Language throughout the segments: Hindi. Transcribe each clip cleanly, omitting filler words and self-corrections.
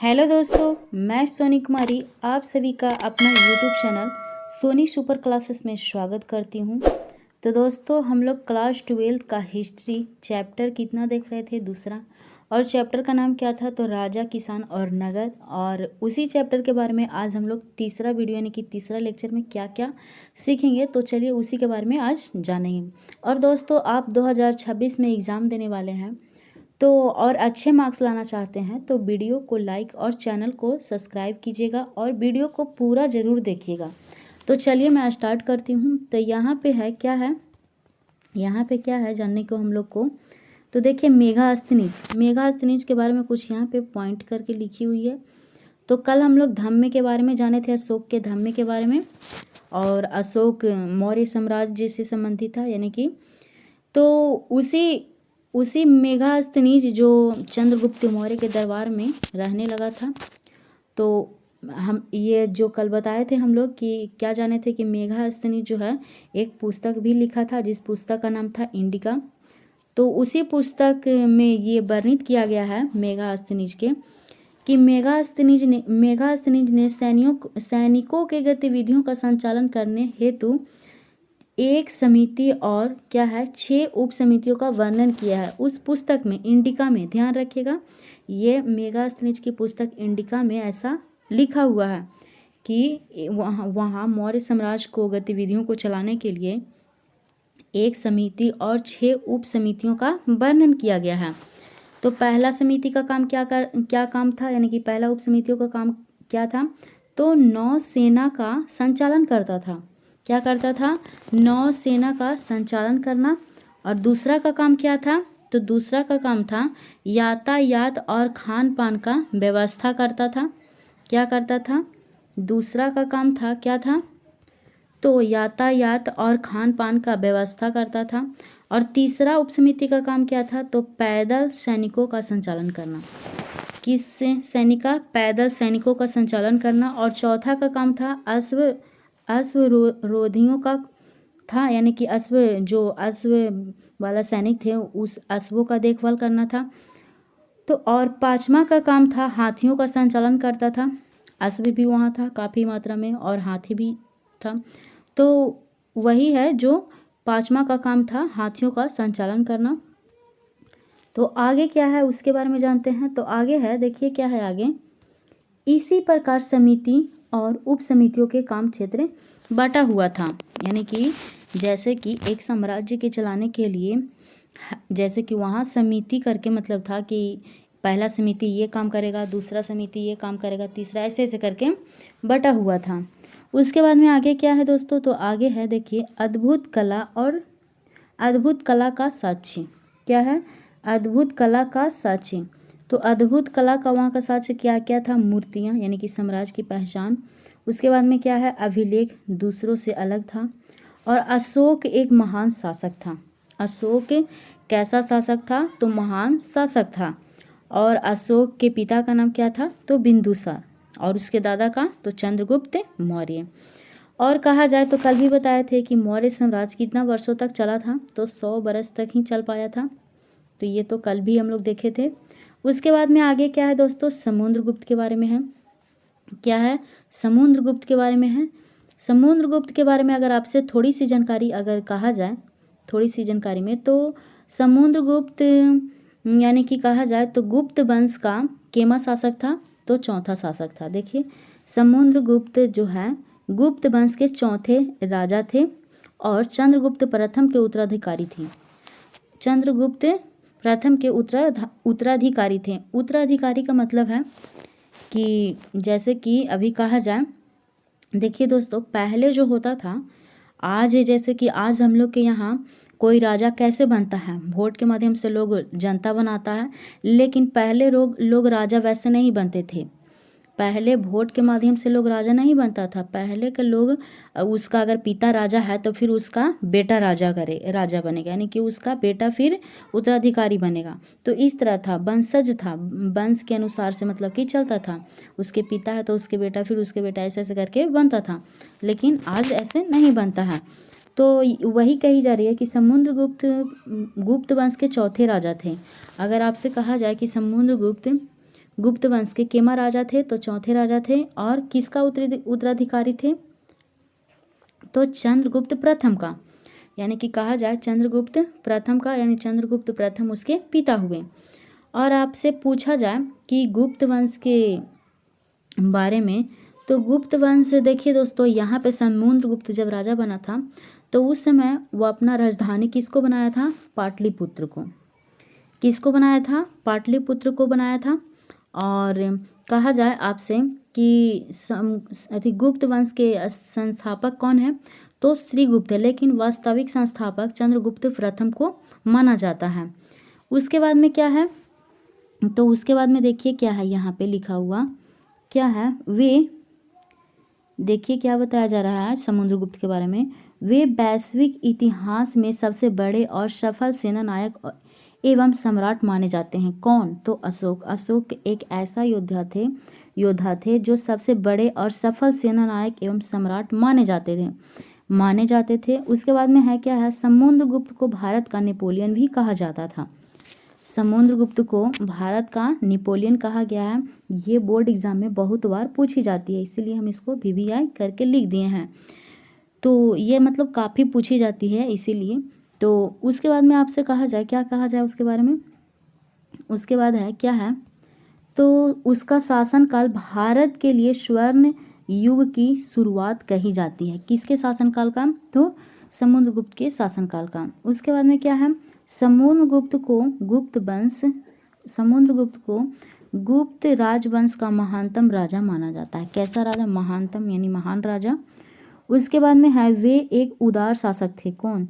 हेलो दोस्तों, मैं सोनी कुमारी आप सभी का अपना YouTube channel Soni super classes में स्वागत करती हूँ। तो दोस्तों, हम लोग क्लास 12 का हिस्ट्री चैप्टर कितना देख रहे थे, दूसरा, और चैप्टर का नाम क्या था, तो राजा, किसान और नगद। और उसी चैप्टर के बारे में आज हम लोग तीसरा वीडियो यानी कि तीसरा लेक्चर में क्या क्या सीखेंगे, तो चलिए उसी के बारे में आज जानेंगे। और दोस्तों, आप 2026 में एग्ज़ाम देने वाले हैं तो और अच्छे मार्क्स लाना चाहते हैं तो वीडियो को लाइक और चैनल को सब्सक्राइब कीजिएगा और वीडियो को पूरा ज़रूर देखिएगा। तो चलिए मैं स्टार्ट करती हूँ। तो यहाँ पे है क्या है, यहाँ पे क्या है जानने को हम लोग को। तो देखिए, मेगास्थनीज के बारे में कुछ यहाँ पे पॉइंट करके लिखी हुई है। तो कल हम लोग धम्म के बारे में जाने थे, अशोक के धम्म के बारे में, और अशोक मौर्य साम्राज्य से संबंधित था, यानी कि तो उसी मेगास्थनीज जो चंद्रगुप्त मौर्य के दरबार में रहने लगा था। तो हम ये जो कल बताए थे हम लोग कि क्या जाने थे कि मेगास्थनीज जो है एक पुस्तक भी लिखा था, जिस पुस्तक का नाम था इंडिका। तो उसी पुस्तक में ये वर्णित किया गया है मेगास्थनीज के कि मेगास्थनीज ने सैनिकों के गतिविधियों का संचालन करने हेतु एक समिति और क्या है 6 उप समितियों का वर्णन किया है उस पुस्तक में, इंडिका में। ध्यान रखिएगा, ये मेगास्थनीज की पुस्तक इंडिका में ऐसा लिखा हुआ है कि वहाँ मौर्य साम्राज्य को गतिविधियों को चलाने के लिए एक समिति और 6 उप समितियों का वर्णन किया गया है। तो पहला समिति का काम क्या काम था, यानी कि पहला उप समितियों का काम क्या था, तो नौसेना का संचालन करता था। क्या करता था, नौसेना का संचालन करना। और दूसरा का काम क्या था, तो दूसरा का काम था यातायात और खान पान का व्यवस्था करता था। क्या करता था, दूसरा का काम था क्या था, तो यातायात और खान पान का व्यवस्था करता था। और तीसरा उपसमिति का काम क्या था, तो पैदल सैनिकों का संचालन करना। किस पैदल सैनिकों का संचालन करना। और चौथा का काम था अश्वरोधियों का था, यानी कि अश्व वाला सैनिक थे, उस अश्वों का देखभाल करना था। तो और पांचवा का काम था हाथियों का संचालन करता था। अश्व भी वहाँ था काफ़ी मात्रा में और हाथी भी था। तो वही है जो पांचवा का काम था, हाथियों का संचालन करना। तो आगे क्या है उसके बारे में जानते हैं। तो आगे है, देखिए क्या है आगे, इसी प्रकार समिति और उप समितियों के काम क्षेत्र बटा हुआ था। यानी कि जैसे कि एक साम्राज्य के चलाने के लिए जैसे कि वहाँ समिति करके मतलब था कि पहला समिति ये काम करेगा, दूसरा समिति ये काम करेगा, तीसरा, ऐसे ऐसे करके बटा हुआ था। उसके बाद में आगे क्या है दोस्तों, तो आगे है देखिए अद्भुत कला का साक्षी। क्या है, अद्भुत कला का साक्षी। तो अद्भुत कला का वहाँ का साक्ष्य क्या क्या था, मूर्तियाँ, यानी कि साम्राज्य की पहचान। उसके बाद में क्या है, अभिलेख दूसरों से अलग था। और अशोक एक महान शासक था। अशोक कैसा शासक था, तो महान शासक था। और अशोक के पिता का नाम क्या था, तो बिंदुसार, और उसके दादा का तो चंद्रगुप्त मौर्य। और कहा जाए तो कल भी बताए थे कि मौर्य साम्राज्य कितना वर्षों तक चला था, तो 100 बरस तक ही चल पाया था। तो ये तो कल भी हम लोग देखे थे। उसके बाद में आगे क्या है दोस्तों, समुद्रगुप्त के बारे में है। क्या है, समुद्रगुप्त के बारे में है। समुद्रगुप्त के बारे में अगर आपसे थोड़ी सी जानकारी अगर कहा जाए, थोड़ी सी जानकारी में, तो समुद्रगुप्त यानी कि कहा जाए तो गुप्त वंश का केमा शासक था, तो चौथा शासक था। देखिए, समुद्रगुप्त जो है गुप्त वंश के चौथे राजा थे और चंद्रगुप्त प्रथम के उत्तराधिकारी थे। चंद्रगुप्त प्रथम के उत्तराधिकारी थे। उत्तराधिकारी का मतलब है कि जैसे कि अभी कहा जाए, देखिए दोस्तों, पहले जो होता था, आज जैसे कि आज हम लोग के यहाँ कोई राजा कैसे बनता है, वोट के माध्यम से लोग जनता बनाता है। लेकिन पहले लोग राजा वैसे नहीं बनते थे। पहले वोट के माध्यम से लोग राजा नहीं बनता था। पहले के लोग उसका अगर पिता राजा है तो फिर उसका बेटा राजा बनेगा, यानी कि उसका बेटा फिर उत्तराधिकारी बनेगा। तो इस तरह था, वंशज था, वंश के अनुसार से मतलब कि चलता था। उसके पिता है तो उसके बेटा, फिर उसके बेटा, ऐसे ऐसे करके बनता था। लेकिन आज ऐसे नहीं बनता है। तो वही कही जा रही है कि गुप्त वंश के चौथे राजा थे। अगर आपसे कहा जाए कि समुद्रगुप्त गुप्त वंश के केमा राजा थे, तो चौथे राजा थे। और किसका उत्तराधिकारी थे, तो चंद्रगुप्त प्रथम का, यानी कि कहा जाए चंद्रगुप्त प्रथम का, यानी चंद्रगुप्त प्रथम उसके पिता हुए। और आपसे पूछा जाए कि गुप्त वंश के बारे में, तो गुप्त वंश देखिए दोस्तों, यहाँ पे समुद्रगुप्त जब राजा बना था तो उस समय वो अपना राजधानी किसको बनाया था, पाटलिपुत्र को। किसको बनाया था, पाटलिपुत्र को बनाया था। और कहा जाए आपसे कि गुप्त वंश के संस्थापक कौन है, तो श्रीगुप्त है, लेकिन वास्तविक संस्थापक चंद्रगुप्त प्रथम को माना जाता है। उसके बाद में क्या है, तो उसके बाद में देखिए क्या है, यहाँ पे लिखा हुआ क्या है, वे देखिए क्या बताया जा रहा है समुद्रगुप्त के बारे में। वे वैश्विक इतिहास में सबसे बड़े और सफल सेना नायक एवं सम्राट माने जाते हैं। कौन, तो अशोक। अशोक एक ऐसा योद्धा थे जो सबसे बड़े और सफल सेना नायक एवं सम्राट माने जाते थे। उसके बाद में है क्या है, समुद्रगुप्त को भारत का नेपोलियन भी कहा जाता था। समुद्रगुप्त को भारत का नेपोलियन कहा गया है। ये बोर्ड एग्जाम में बहुत बार पूछी जाती है, इसीलिए हम इसको VVI करके लिख दिए हैं। तो ये मतलब काफ़ी पूछी जाती है इसीलिए। तो उसके बाद में आपसे कहा जाए, क्या कहा जाए उसके बारे में, उसके बाद है क्या है, तो उसका शासनकाल भारत के लिए स्वर्ण युग की शुरुआत कही जाती है। किसके शासनकाल का, तो समुद्रगुप्त के शासनकाल का। उसके बाद में क्या है, समुद्रगुप्त को गुप्त राजवंश का महानतम राजा माना जाता है। कैसा राजा, महानतम यानी महान राजा। उसके बाद में है, वे एक उदार शासक थे। कौन,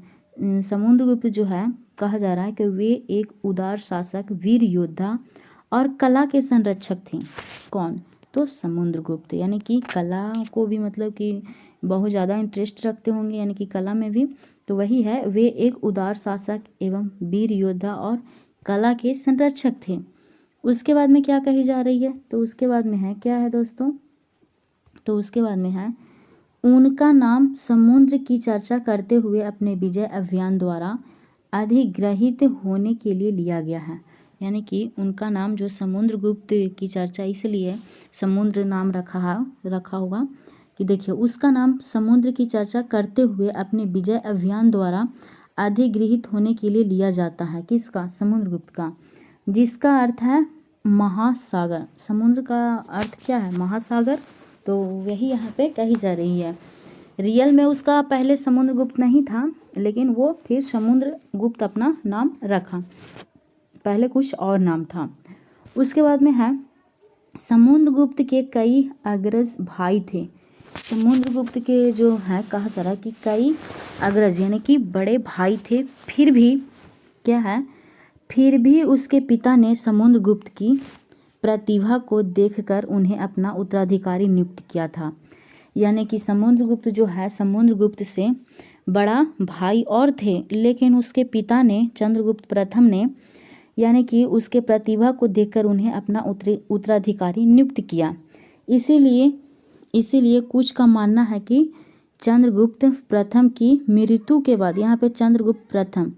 समुद्रगुप्त जो है, कहा जा रहा है कि वे एक उदार शासक, वीर योद्धा और कला के संरक्षक थे। कौन, तो समुद्रगुप्त, यानी कि कला को भी मतलब कि बहुत ज़्यादा इंटरेस्ट रखते होंगे, यानी कि कला में भी, तो वही है, वे एक उदार शासक एवं वीर योद्धा और कला के संरक्षक थे। उसके बाद में क्या कही जा रही है, तो उसके बाद में है क्या है दोस्तों, तो उसके बाद में है, उनका नाम समुद्र की चर्चा करते हुए अपने विजय अभियान द्वारा अधिग्रहित होने के लिए लिया गया है। यानी कि उनका नाम जो समुद्रगुप्त की चर्चा इसलिए समुद्र नाम रखा होगा कि देखिए उसका नाम समुद्र की चर्चा करते हुए अपने विजय अभियान द्वारा अधिग्रहित होने के लिए लिया जाता है। किसका, समुद्रगुप्त का, जिसका अर्थ है महासागर। समुद्र का अर्थ क्या है, महासागर। तो वही यहाँ पे कही जा रही है। रियल में उसका पहले समुद्रगुप्त नहीं था, लेकिन वो फिर समुद्रगुप्त अपना नाम रखा, पहले कुछ और नाम था। उसके बाद में है, समुद्रगुप्त के कई अग्रज भाई थे। समुद्रगुप्त के जो है, कहा जा रहा है कि कई अग्रज यानी कि बड़े भाई थे, फिर भी क्या है, फिर भी उसके पिता ने समुद्रगुप्त की प्रतिभा को देखकर उन्हें अपना उत्तराधिकारी नियुक्त किया था। यानी कि समुद्रगुप्त जो है, समुद्रगुप्त से बड़ा भाई और थे, लेकिन उसके पिता ने, चंद्रगुप्त प्रथम ने, यानी कि उसके प्रतिभा को देखकर उन्हें अपना उत्तराधिकारी नियुक्त किया। इसीलिए कुछ का मानना है कि चंद्रगुप्त प्रथम की मृत्यु के बाद, यहाँ पे चंद्रगुप्त प्रथम,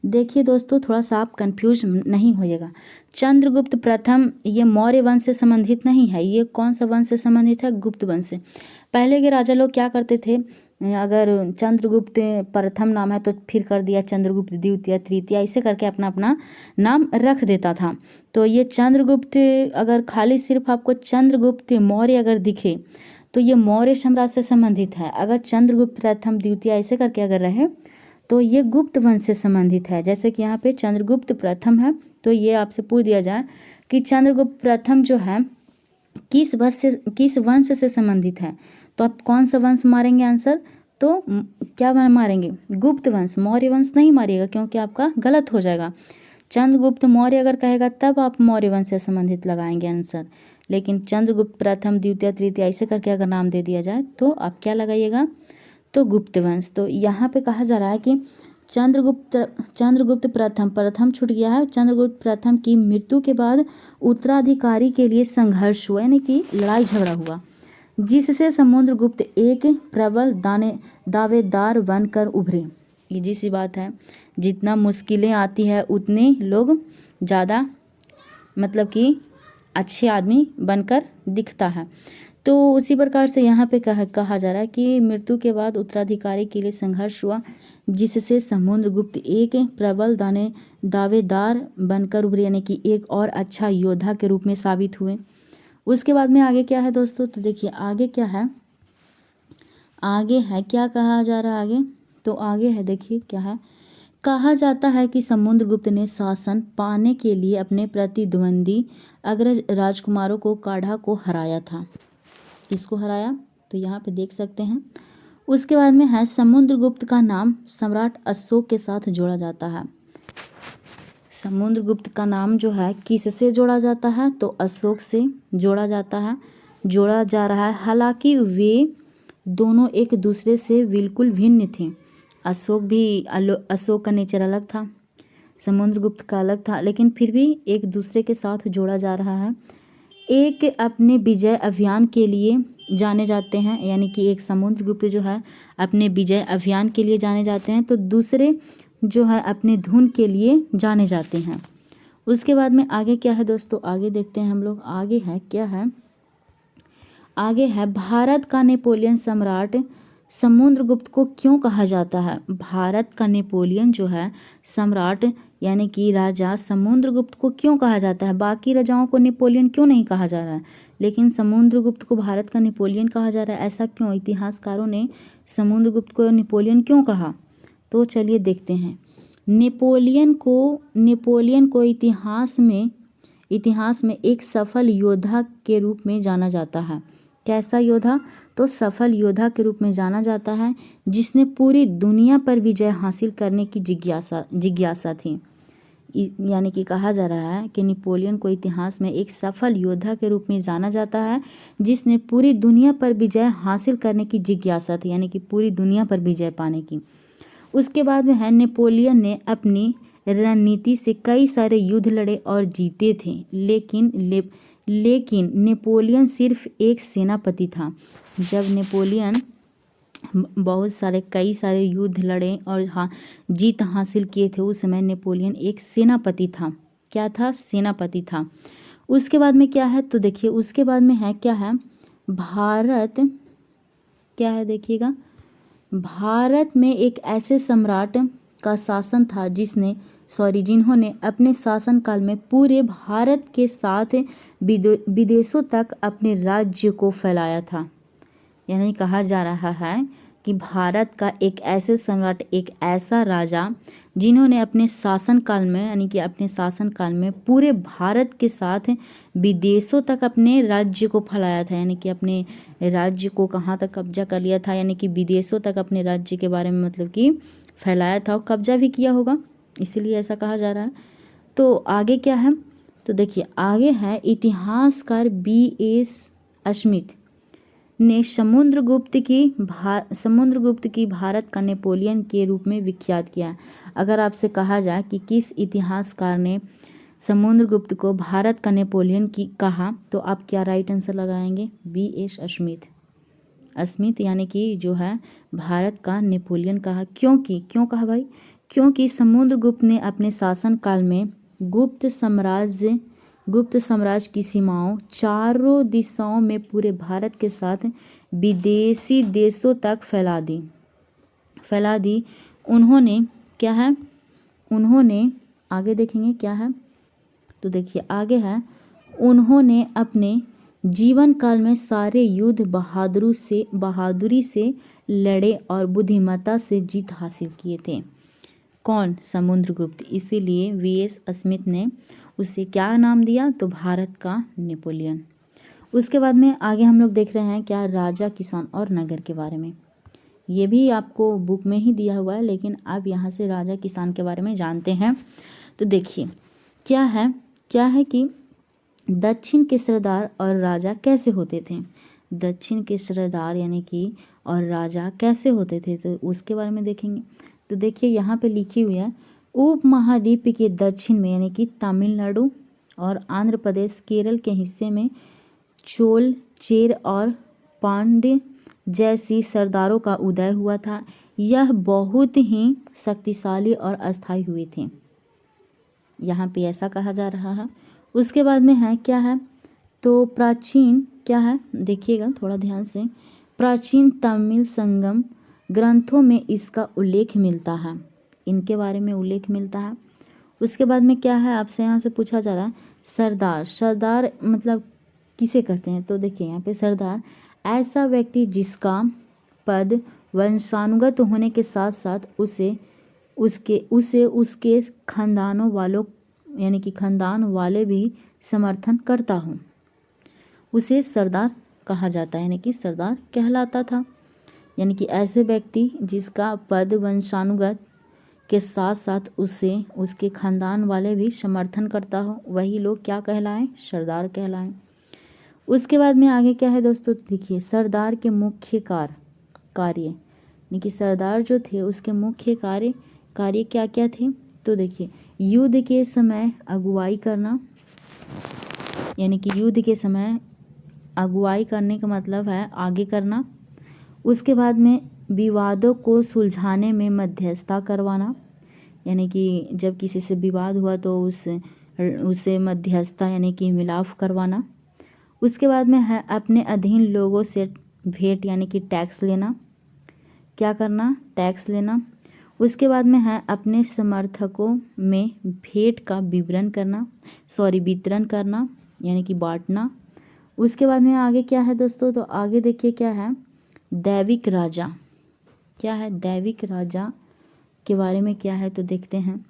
देखिए दोस्तों थोड़ा सा आप कंफ्यूज नहीं होइएगा। चंद्रगुप्त प्रथम ये मौर्य वंश से संबंधित नहीं है, ये कौन सा वंश से संबंधित है, गुप्त वंश से। पहले के राजा लोग क्या करते थे, अगर चंद्रगुप्त प्रथम नाम है तो फिर कर दिया चंद्रगुप्त द्वितीय, तृतीय, ऐसे करके अपना अपना नाम रख देता था। तो ये चंद्रगुप्त, अगर खाली सिर्फ आपको चंद्रगुप्त मौर्य अगर दिखे तो ये मौर्य साम्राज्य से संबंधित है। अगर चंद्रगुप्त प्रथम द्वितीय ऐसे करके अगर रहे तो ये गुप्त वंश से संबंधित है। जैसे कि यहाँ पे चंद्रगुप्त प्रथम है, तो ये आपसे पूछ दिया जाए कि चंद्रगुप्त प्रथम जो है किस वंश से संबंधित है, तो आप कौन सा वंश मारेंगे आंसर, तो क्या मारेंगे, गुप्त वंश। मौर्य वंश नहीं मारिएगा क्योंकि आपका गलत हो जाएगा। चंद्रगुप्त मौर्य अगर कहेगा तब आप मौर्य वंश से संबंधित लगाएंगे आंसर, लेकिन चंद्रगुप्त प्रथम द्वितीय तृतीय ऐसे करके अगर नाम दे दिया जाए तो आप क्या लगाइएगा, तो गुप्त वंश। तो यहाँ पे कहा जा रहा है कि चंद्रगुप्त प्रथम छूट गया है। चंद्रगुप्त प्रथम की मृत्यु के बाद उत्तराधिकारी के लिए संघर्ष हुआ, यानी कि लड़ाई झगड़ा हुआ, जिससे समुद्रगुप्त एक प्रबल दावेदार बनकर उभरे। ये जी सी बात है, जितना मुश्किलें आती है उतने लोग ज़्यादा मतलब कि अच्छे आदमी बनकर दिखता है। तो उसी प्रकार से यहाँ पे कहा जा रहा है कि मृत्यु के बाद उत्तराधिकारी के लिए संघर्ष हुआ, जिससे समुद्रगुप्त एक प्रबल दावेदार बनकर उभरे, यानी कि एक और अच्छा योद्धा के रूप में साबित हुए। उसके बाद में आगे क्या है दोस्तों, तो देखिए आगे क्या है, आगे है क्या कहा जा रहा है आगे, तो आगे है देखिए क्या है, कहा जाता है कि समुद्रगुप्त ने शासन पाने के लिए अपने प्रतिद्वंदी अग्रज राजकुमारों को काढ़ा को हराया था। किसको हराया, तो यहाँ पे देख सकते हैं। उसके बाद में है समुद्रगुप्त का नाम सम्राट अशोक के साथ जोड़ा जाता है। समुद्रगुप्त का नाम जो है किससे जोड़ा जाता है, तो अशोक से जोड़ा जाता है, जोड़ा जा रहा है। हालांकि वे दोनों एक दूसरे से बिल्कुल भिन्न थे। अशोक का नेचर अलग था, समुद्रगुप्त का अलग था, लेकिन फिर भी एक दूसरे के साथ जोड़ा जा रहा है। एक अपने विजय अभियान के लिए जाने जाते हैं, यानी कि एक समुद्रगुप्त जो है अपने विजय अभियान के लिए जाने जाते हैं, तो दूसरे जो है अपने धुन के लिए जाने जाते हैं। उसके बाद में आगे क्या है दोस्तों, आगे देखते हैं हम लोग। आगे है क्या है, आगे है भारत का नेपोलियन सम्राट समुद्रगुप्त को क्यों कहा जाता है। भारत का नेपोलियन जो है सम्राट यानी कि राजा समुद्रगुप्त को क्यों कहा जाता है। बाकी राजाओं को नेपोलियन क्यों नहीं कहा जा रहा है, लेकिन समुद्रगुप्त को भारत का नेपोलियन कहा जा रहा है, ऐसा क्यों। इतिहासकारों ने समुद्रगुप्त को नेपोलियन क्यों कहा, तो चलिए देखते हैं। नेपोलियन को इतिहास में एक सफल योद्धा के रूप में जाना जाता है। कैसा योद्धा, तो सफल योद्धा के रूप में जाना जाता है, जिसने पूरी दुनिया पर विजय हासिल करने की जिज्ञासा थी। यानी कि कहा जा रहा है कि नेपोलियन को इतिहास में एक सफल योद्धा के रूप में जाना जाता है, जिसने पूरी दुनिया पर विजय हासिल करने की जिज्ञासा थी, यानी कि पूरी दुनिया पर विजय पाने की। उसके बाद में है नेपोलियन ने अपनी रणनीति से कई सारे युद्ध लड़े और जीते थे, लेकिन नेपोलियन सिर्फ एक सेनापति था। जब नेपोलियन कई सारे युद्ध लड़े और जीत हासिल किए थे, उस समय नेपोलियन एक सेनापति था। क्या था, सेनापति था। उसके बाद में क्या है, तो देखिए उसके बाद में है क्या है, भारत क्या है देखिएगा, भारत में एक ऐसे सम्राट का शासन था जिन्होंने अपने शासनकाल में पूरे भारत के साथ विदेशों तक अपने राज्य को फैलाया था। यानी कहा जा रहा है कि भारत का एक ऐसे सम्राट, एक ऐसा राजा जिन्होंने अपने शासनकाल में पूरे भारत के साथ विदेशों तक अपने राज्य को फैलाया था। यानी कि अपने राज्य को कहाँ तक कब्जा कर लिया था, यानी कि विदेशों तक अपने राज्य के बारे में मतलब कि फैलाया था और कब्जा भी किया होगा, इसीलिए ऐसा कहा जा रहा है। तो आगे क्या है, तो देखिए आगे है इतिहासकार B.S. स्मिथ ने समुद्रगुप्त की भारत का नेपोलियन के रूप में विख्यात किया। अगर आपसे कहा जाए कि किस इतिहासकार ने समुद्रगुप्त को भारत का नेपोलियन की कहा, तो आप क्या राइट आंसर लगाएंगे, B.S. स्मिथ यानी कि जो है भारत का नेपोलियन कहा। क्यों कहा भाई, क्योंकि समुद्रगुप्त ने अपने शासनकाल में गुप्त साम्राज्य की सीमाओं चारों दिशाओं में पूरे भारत के साथ विदेशी देशों तक फैला दी। उन्होंने क्या है, उन्होंने आगे देखेंगे क्या है, तो देखिए आगे है, उन्होंने अपने जीवन काल में सारे युद्ध बहादुरी से लड़े और बुद्धिमत्ता से जीत हासिल किए थे। कौन, समुद्रगुप्त। इसीलिए V.S. स्मिथ ने उसे क्या नाम दिया, तो भारत का नेपोलियन। उसके बाद में आगे हम लोग देख रहे हैं क्या, राजा, किसान और नगर के बारे में। ये भी आपको बुक में ही दिया हुआ है, लेकिन आप यहाँ से राजा किसान के बारे में जानते हैं। तो देखिए क्या है कि दक्षिण के सरदार और राजा कैसे होते थे। दक्षिण के सरदार यानी कि और राजा कैसे होते थे, तो उसके बारे में देखेंगे। तो देखिए यहाँ पे लिखी हुई है, उपमहाद्वीप के दक्षिण में यानी कि तमिलनाडु और आंध्र प्रदेश, केरल के हिस्से में चोल, चेर और पांड्य जैसी सरदारों का उदय हुआ था। यह बहुत ही शक्तिशाली और अस्थायी हुए थे, यहाँ पे ऐसा कहा जा रहा है। उसके बाद में है क्या है, तो प्राचीन क्या है, देखिएगा थोड़ा ध्यान से, प्राचीन तमिल संगम ग्रंथों में इसका उल्लेख मिलता है, इनके बारे में उल्लेख मिलता है। उसके बाद में क्या है, आपसे यहाँ से पूछा जा रहा है सरदार। सरदार मतलब किसे कहते हैं, तो देखिए यहाँ पे सरदार ऐसा व्यक्ति जिसका पद वंशानुगत होने के साथ साथ उसके खानदानों वालों यानी कि खानदान वाले भी समर्थन करता हो, उसे सरदार कहा जाता है, यानी कि सरदार कहलाता था। यानी कि ऐसे व्यक्ति जिसका पद वंशानुगत के साथ साथ उसके खानदान वाले भी समर्थन करता हो, वही लोग क्या कहलाएं, सरदार कहलाएं। उसके बाद में आगे क्या है दोस्तों, देखिए सरदार के मुख्य कार्य यानी कि सरदार जो थे उसके मुख्य कार्य क्या क्या थे, तो देखिए युद्ध के समय अगुवाई करना, यानी कि युद्ध के समय अगुवाई करने का मतलब है आगे करना। उसके बाद में विवादों को सुलझाने में मध्यस्थता करवाना, यानी कि जब किसी से विवाद हुआ तो उसे मध्यस्थता यानी कि मिलाप करवाना। उसके बाद में है अपने अधीन लोगों से भेंट यानी कि टैक्स लेना, क्या करना, टैक्स लेना। उसके बाद में है अपने समर्थकों में भेंट का वितरण करना यानी कि बांटना। उसके बाद में आगे क्या है दोस्तों, तो आगे देखिए क्या है, दैविक राजा। क्या है, दैविक राजा के बारे में क्या है, तो देखते हैं।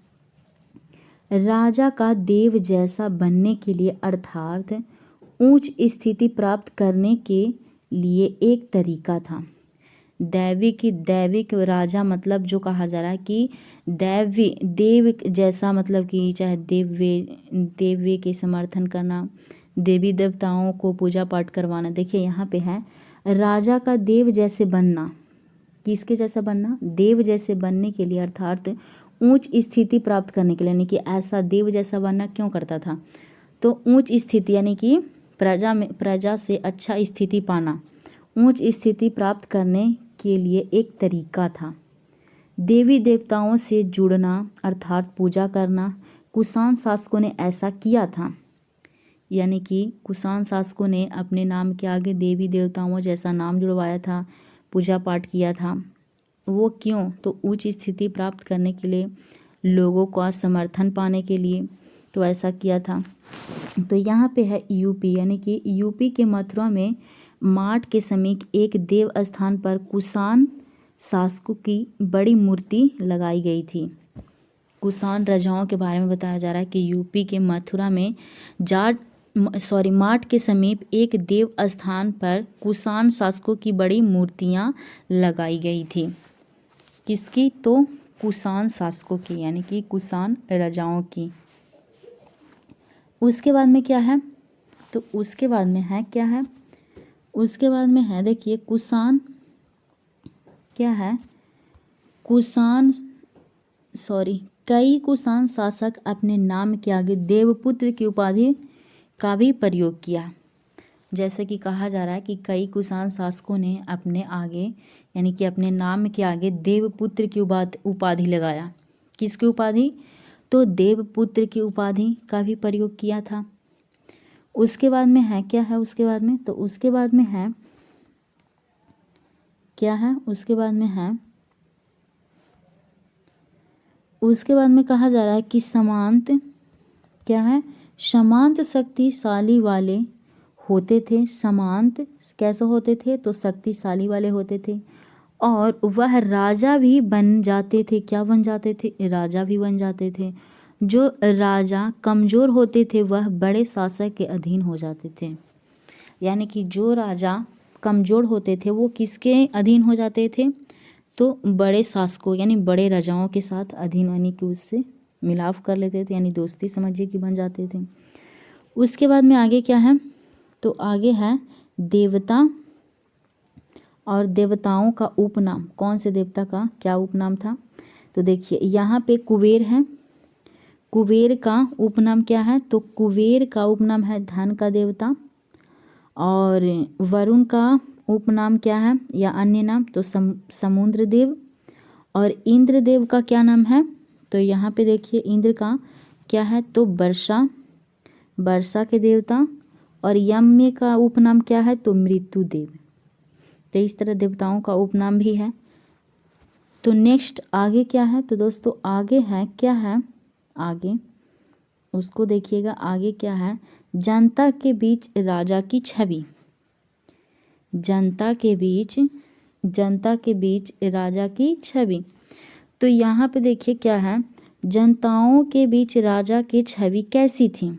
राजा का देव जैसा बनने के लिए अर्थात उच्च स्थिति प्राप्त करने के लिए एक तरीका था। दैविक राजा मतलब जो कहा जा रहा है कि देव जैसा मतलब कि चाहे देव्य के समर्थन करना, देवी देवताओं को पूजा पाठ करवाना। देखिए यहाँ पे है राजा का देव जैसे बनना, किसके जैसा बनना, देव जैसे बनने के लिए अर्थात ऊंच स्थिति प्राप्त करने के लिए, यानी कि ऐसा देव जैसा बनना क्यों करता था, तो ऊंच स्थिति यानी कि प्रजा से अच्छा स्थिति पाना, ऊंच स्थिति प्राप्त करने के लिए एक तरीका था। देवी देवताओं से जुड़ना अर्थात पूजा करना, कुषाण शासकों ने ऐसा किया था, यानी कि कुषाण शासकों ने अपने नाम के आगे देवी देवताओं जैसा नाम जुड़वाया था, पूजा पाठ किया था। वो क्यों, तो उच्च स्थिति प्राप्त करने के लिए, लोगों का समर्थन पाने के लिए, तो ऐसा किया था। तो यहाँ पे है यूपी, यानी कि यूपी के मथुरा में माट के समीप एक देव स्थान पर कुषाण शासकों की बड़ी मूर्ति लगाई गई थी। कुषाण राजाओं के बारे में बताया जा रहा है कि यूपी के मथुरा में माट के समीप एक देव स्थान पर कुषाण शासकों की बड़ी मूर्तियां लगाई गई थी। किसकी, तो कुषाण शासकों की, यानी कि कुषाण राजाओं की। उसके बाद में क्या है, तो उसके बाद में है क्या है, उसके बाद में है देखिए कुषाण, क्या है, कई कुषाण शासक अपने नाम के आगे देवपुत्र की उपाधि का भी प्रयोग किया। जैसे कि कहा जा रहा है कि कई कुषाण शासकों ने अपने आगे यानी कि अपने नाम के आगे देवपुत्र की उपाधि लगाया। किसकी उपाधि, तो देवपुत्र की उपाधि का भी प्रयोग किया था। उसके बाद में है क्या है, उसके बाद में, तो उसके बाद में है क्या है, उसके बाद में है, उसके बाद में कहा जा रहा है कि समांत, क्या है, समांत शक्तिशाली वाले होते थे। समांत कैसे होते थे, तो शक्तिशाली वाले होते थे, और वह राजा भी बन जाते थे। क्या बन जाते थे, राजा भी बन जाते थे। जो राजा कमज़ोर होते थे वह बड़े शासक के अधीन हो जाते थे। यानी कि जो राजा कमज़ोर होते थे वो किसके अधीन हो जाते थे, तो बड़े शासकों यानी बड़े राजाओं के साथ अधीन, यानी कि उससे मिलाप कर लेते थे, यानी दोस्ती समझिए कि बन जाते थे। उसके बाद में आगे क्या है, तो आगे है देवता और देवताओं का उपनाम। कौन से देवता का क्या उपनाम था, तो देखिए यहाँ पे कुबेर है। कुबेर का उपनाम क्या है, तो कुबेर का उपनाम है धन का देवता। और वरुण का उपनाम क्या है या अन्य नाम, तो समुद्र देव। और इंद्र देव का क्या नाम है, तो यहाँ पे देखिए इंद्र का क्या है, तो वर्षा के देवता। और यम का उपनाम क्या है, तो मृत्युदेव। तो इस तरह देवताओं का उपनाम भी है। तो नेक्स्ट आगे क्या है, तो दोस्तों आगे है क्या है, आगे उसको देखिएगा। आगे क्या है, जनता के बीच राजा की छवि। जनता के बीच राजा की छवि। तो यहाँ पे देखिए क्या है, जनताओं के बीच राजा की छवि कैसी थी,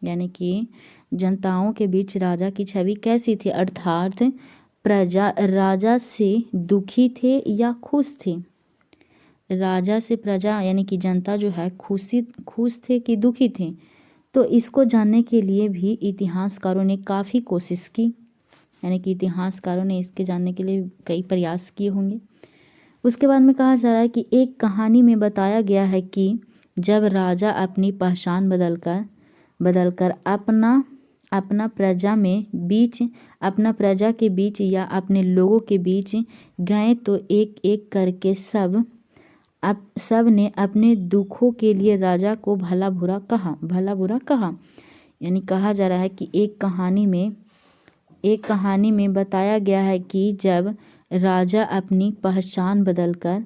यानी कि जनताओं के बीच राजा की छवि कैसी थी, अर्थात प्रजा राजा से दुखी थे या खुश थे। राजा से प्रजा यानी कि जनता जो है खुश थे कि दुखी थे। तो इसको जानने के लिए भी इतिहासकारों ने काफ़ी कोशिश की, यानी कि इतिहासकारों ने इसके जानने के लिए कई प्रयास किए होंगे। उसके बाद में कहा जा रहा है कि एक कहानी में बताया गया है कि जब राजा अपनी पहचान बदलकर अपना प्रजा के बीच या अपने लोगों के बीच गए तो एक एक करके सब ने अपने दुखों के लिए राजा को भला बुरा कहा। यानी कहा जा रहा है कि एक कहानी में बताया गया है कि जब राजा अपनी पहचान बदलकर,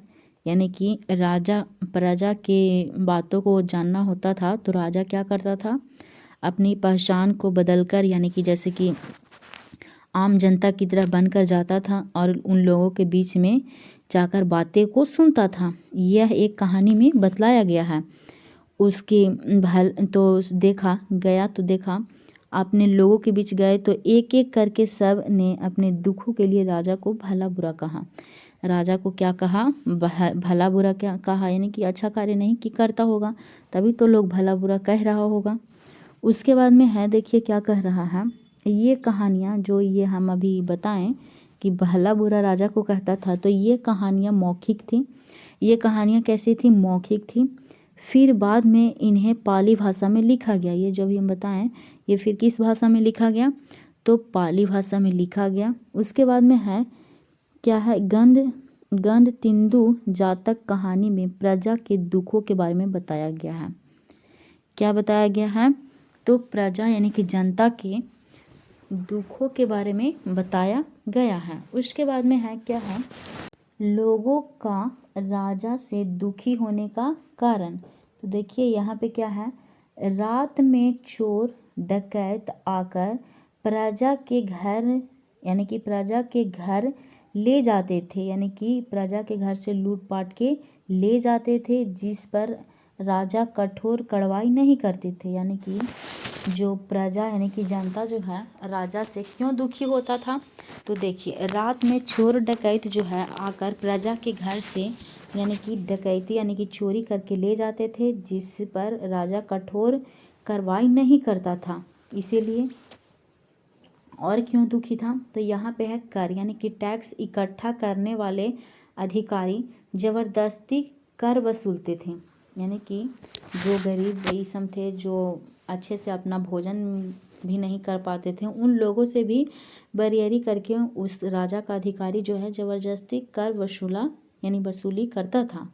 यानी कि राजा प्रजा के बातों को जानना होता था तो राजा क्या करता था, अपनी पहचान को बदलकर, यानी कि जैसे कि आम जनता की तरह बनकर जाता था और उन लोगों के बीच में जाकर बातें को सुनता था। यह एक कहानी में बतलाया गया है। उसके देखा अपने लोगों के बीच गए तो एक एक करके सब ने अपने दुखों के लिए राजा को भला बुरा कहा। राजा को क्या कहा, भला बुरा क्या कहा, यानी कि अच्छा कार्य नहीं कि करता होगा तभी तो लोग भला बुरा कह रहा होगा। उसके बाद में है देखिए क्या कह रहा है, ये कहानियाँ जो ये हम अभी बताएं कि भला बुरा राजा को कहता था, तो ये कहानियाँ मौखिक थी। ये कहानियाँ कैसी थी, मौखिक थी। फिर बाद में इन्हें पाली भाषा में लिखा गया। ये जो भी हम बताएं ये फिर किस भाषा में लिखा गया, तो पाली भाषा में लिखा गया। उसके बाद में है क्या है, गंध तिंदु जातक कहानी में प्रजा के दुखों के बारे में बताया गया है। क्या बताया गया है, तो प्रजा यानी कि जनता के दुखों के बारे में बताया गया है। उसके बाद में है क्या है, लोगों का राजा से दुखी होने का कारण। तो देखिए यहाँ पे क्या है, रात में चोर डकैत आकर प्रजा के घर यानी कि प्रजा के घर ले जाते थे, यानी कि प्रजा के घर से लूटपाट के ले जाते थे, जिस पर राजा कठोर कार्रवाई नहीं करते थे। यानी कि जो प्रजा यानी कि जनता जो है राजा से क्यों दुखी होता था, तो देखिए रात में चोर डकैत जो है आकर प्रजा के घर से यानी कि डकैती यानी कि चोरी करके ले जाते थे, जिस पर राजा कठोर कार्रवाई नहीं करता था। इसीलिए और क्यों दुखी था, तो यहाँ पे है कर यानी कि टैक्स इकट्ठा करने वाले अधिकारी ज़बरदस्ती कर वसूलते थे। यानी कि जो गरीब रईसम थे, जो अच्छे से अपना भोजन भी नहीं कर पाते थे, उन लोगों से भी बरियारी करके उस राजा का अधिकारी जो है ज़बरदस्ती कर वसूली करता था।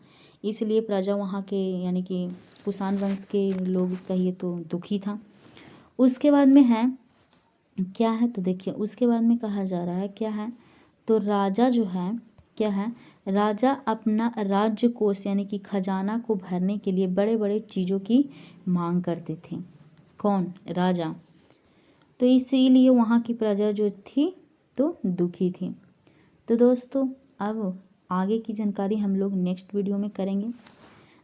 इसलिए प्रजा वहाँ के यानी कि कुषाण वंश के लोग कहिए तो दुखी था। उसके बाद में है क्या है, तो देखिए उसके बाद में कहा जा रहा है क्या है, तो राजा जो है क्या है, राजा अपना राज्य कोष यानी कि खजाना को भरने के लिए बड़े बड़े चीज़ों की मांग करते थे। कौन, राजा। तो इसीलिए वहाँ की प्रजा जो थी तो दुखी थी। तो दोस्तों अब आगे की जानकारी हम लोग नेक्स्ट वीडियो में करेंगे।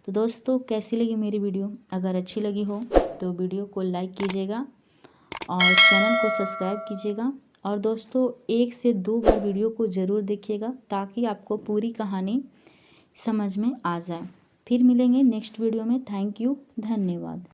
तो दोस्तों कैसी लगी मेरी वीडियो, अगर अच्छी लगी हो तो वीडियो को लाइक कीजिएगा और चैनल को सब्सक्राइब कीजिएगा। और दोस्तों 1 से 2 बार वीडियो को ज़रूर देखिएगा ताकि आपको पूरी कहानी समझ में आ जाए। फिर मिलेंगे नेक्स्ट वीडियो में। थैंक यू, धन्यवाद।